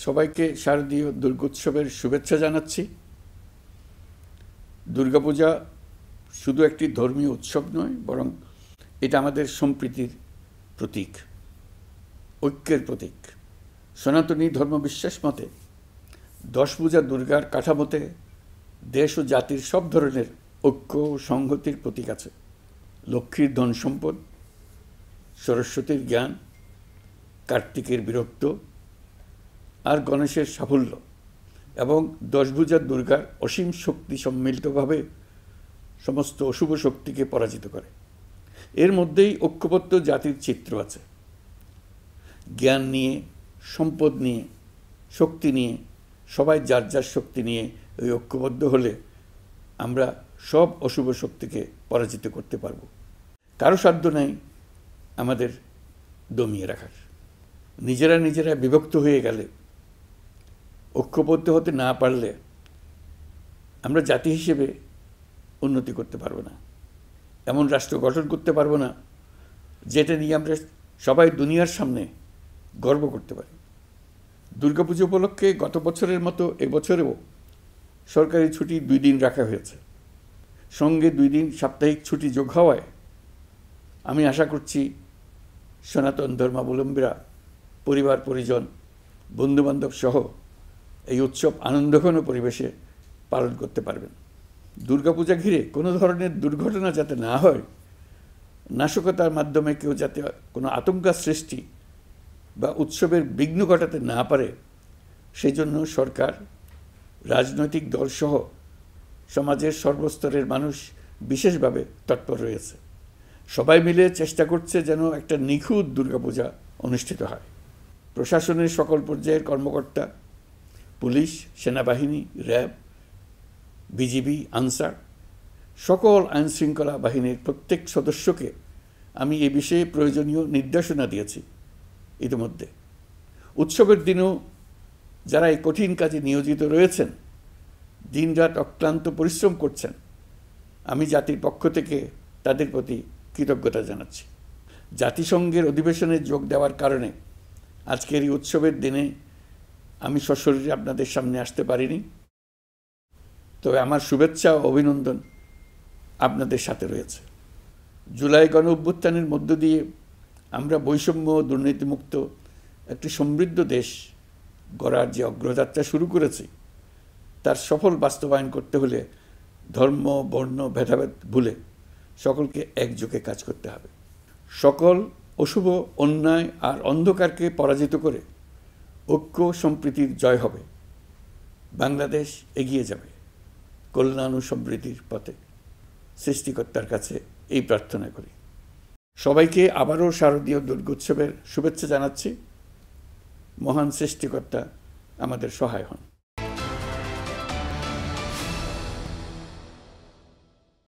সবাইকে শারদীয় দুর্গোৎসবের শুভেচ্ছা জানাচ্ছি। দুর্গাপূজা শুধু একটি ধর্মীয় উৎসব নয়, বরং এটা আমাদের সম্প্রীতির প্রতীক, ঐক্যের প্রতীক। সনাতনী ধর্মবিশ্বাস মতে 10 পূজা দুর্গার কাঠামোতে দেশ ও জাতির সব ধরনের ঐক্য ও সংহতির প্রতীক আছে। লক্ষ্মীর ধন সম্পদ, সরস্বতীর জ্ঞান, কার্তিকের বীরত্ব আর গণেশের সাফল্য এবং 10 ভুজা দুর্গার অসীম শক্তি সম্মিলিতভাবে সমস্ত অশুভ শক্তিকে পরাজিত করে। এর মধ্যেই ঐক্যবদ্ধ জাতির চিত্র আছে। জ্ঞান নিয়ে, সম্পদ নিয়ে, শক্তি নিয়ে, সবাই যার যার শক্তি নিয়ে ওই ঐক্যবদ্ধ হলে আমরা সব অশুভ শক্তিকে পরাজিত করতে পারব। কারো সাধ্য নাই আমাদের দমিয়ে রাখার। নিজেরা বিভক্ত হয়ে গেলে, ঐক্যবদ্ধ হতে না পারলে আমরা জাতি হিসেবে উন্নতি করতে পারবো না, এমন রাষ্ট্র গঠন করতে পারবো না যেটা নিয়ে আমরা সবাই দুনিয়ার সামনে গর্ব করতে পারি। দুর্গাপুজো উপলক্ষে গত বছরের মতো এবছরেও সরকারি ছুটি 2 দিন রাখা হয়েছে। সঙ্গে 2 দিন সাপ্তাহিক ছুটি যোগ হওয়ায় আমি আশা করছি সনাতন ধর্মাবলম্বীরা পরিবার পরিজন, বন্ধুবান্ধব সহ এই উৎসব আনন্দঘন পরিবেশে পালন করতে পারবেন। দুর্গাপূজা ঘিরে কোনো ধরনের দুর্ঘটনা যাতে না হয়, নাশকতার মাধ্যমে কেউ যাতে কোনো আতঙ্ক সৃষ্টি বা উৎসবের বিঘ্ন ঘটাতে না পারে, সেই জন্য সরকার, রাজনৈতিক দলসহ সমাজের সর্বস্তরের মানুষ বিশেষভাবে তৎপর রয়েছে। সবাই মিলে চেষ্টা করছে যেন একটা নিখুঁত দুর্গাপূজা অনুষ্ঠিত হয়। প্রশাসনের সকল পর্যায়ের কর্মকর্তা, পুলিশ, সেনাবাহিনী, র্যাব, বিজিবি, আনসার, সকল আইনশৃঙ্খলা বাহিনীর প্রত্যেক সদস্যকে আমি এ বিষয়ে প্রয়োজনীয় নির্দেশনা দিয়েছি ইতিমধ্যে। উৎসবের দিনও যারা এই কঠিন কাজে নিয়োজিত রয়েছেন, দিনরাত অক্লান্ত পরিশ্রম করছেন, আমি জাতির পক্ষ থেকে তাদের প্রতি কৃতজ্ঞতা জানাচ্ছি। জাতিসংঘের অধিবেশনে যোগ দেওয়ার কারণে আজকের এই উৎসবের দিনে আমি সশরীরে আপনাদের সামনে আসতে পারিনি, তবে আমার শুভেচ্ছা ও অভিনন্দন আপনাদের সাথে রয়েছে। জুলাই গণ অভ্যুত্থানের মধ্য দিয়ে আমরা বৈষম্য ও দুর্নীতিমুক্ত একটি সমৃদ্ধ দেশ গড়ার যে অগ্রযাত্রা শুরু করেছি, তার সফল বাস্তবায়ন করতে হলে ধর্ম, বর্ণ, ভেদাভেদ ভুলে সকলকে একযোগে কাজ করতে হবে। সকল অশুভ, অন্যায় আর অন্ধকারকে পরাজিত করে ঐক্য সম্প্রীতির জয় হবে। বাংলাদেশ এগিয়ে যাবে কল্যাণ ও সমৃদ্ধির পথে। সৃষ্টিকর্তার কাছে এই প্রার্থনা করি। সবাইকে আবারও শারদীয় দুর্গোৎসবের শুভেচ্ছা জানাচ্ছি। মহান সৃষ্টিকর্তা আমাদের সহায় হন।